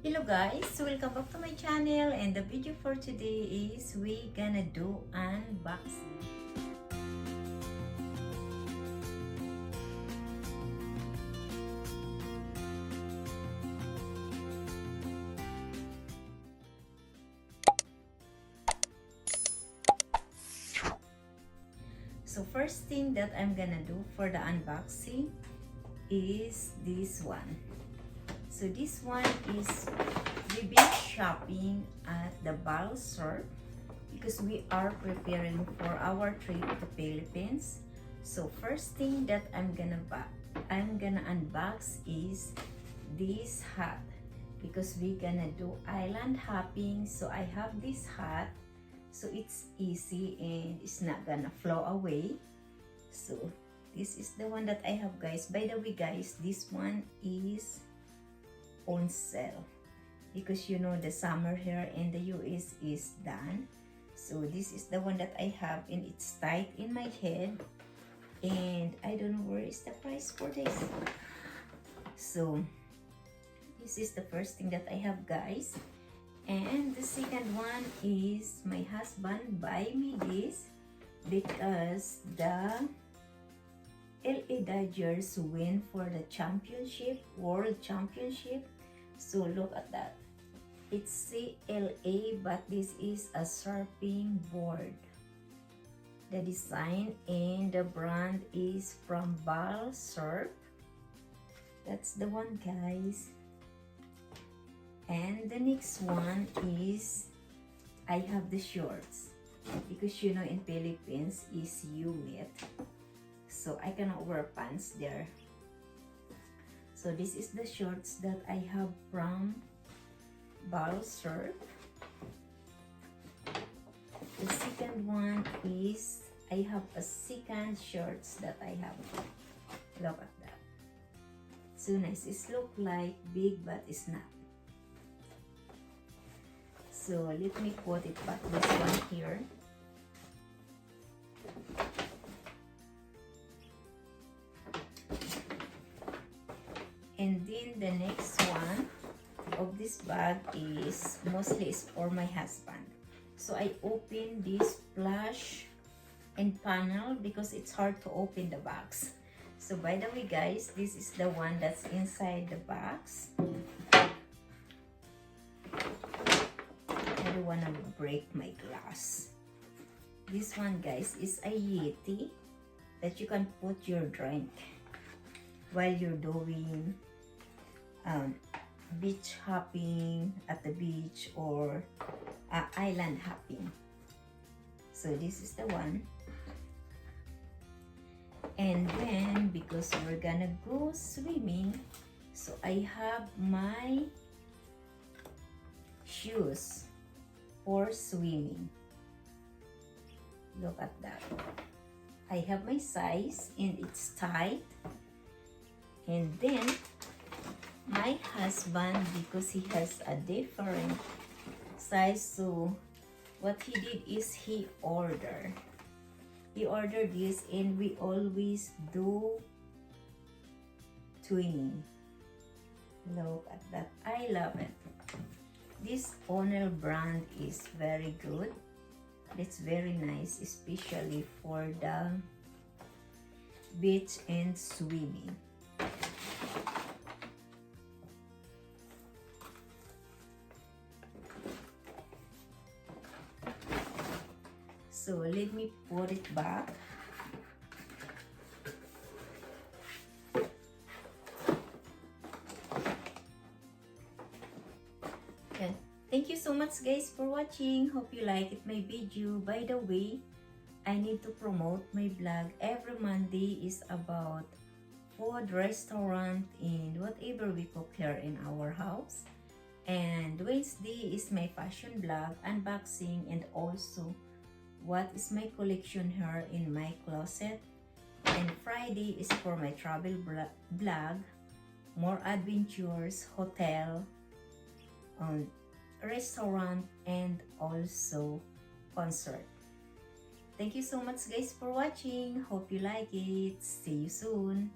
Hello guys, welcome back to my channel, and the video for today is we gonna do unboxing. So first thing that I'm gonna do for the unboxing is this one. So this one is we've been shopping at the Surg because we are preparing for our trip to Philippines. So first thing that I'm gonna unbox is this hat because we're gonna do island hopping. So I have this hat, so it's easy and it's not gonna flow away. So this is the one that I have, guys. By the way, guys, this one is on sale because you know the summer here in the US is done. So this is the one that I have, and it's tight in my head, and I don't know where is the price for this. So this is the first thing that I have, guys. And the second one is my husband buy me this because the LA Dodgers win for the championship, world championship. So look at that. It's CLA, but this is a surfing board. The design and the brand is from Surf. That's the one, guys. And the next one is I have the shorts because you know in Philippines is humid, so I cannot wear pants there. So this is the shorts that I have from Surf. The second one is I have a second shorts that I have. Look at that. So nice. It look like big but it's not. So let me put it back, this one here. And then the next one of this bag is mostly is for my husband. So I open this flash and panel because it's hard to open the box. So by the way, guys, this is the one that's inside the box. I don't want to break my glass. This one, guys, is a Yeti that you can put your drink while you're doing beach hopping at the beach or island hopping. So this is the one. And then because we're gonna go swimming, so I have my shoes for swimming. Look at that. I have my size and it's tight. And then my husband, because he has a different size, so what he did is he ordered this, and we always do twinning. Look at that. I love it. This O'Neill brand is very good. It's very nice, especially for the beach and swimming. So let me put it back. And thank you so much, guys, for watching. Hope you like it my video. By the way, I need to promote my vlog. Every Monday is about food, restaurant, and whatever we cook here in our house. And Wednesday is my fashion vlog, unboxing, and also what is my collection here in my closet. And Friday is for my travel vlog, more adventures, hotel, restaurant, and also concert. Thank you so much, guys, for watching. Hope you like it. See you soon.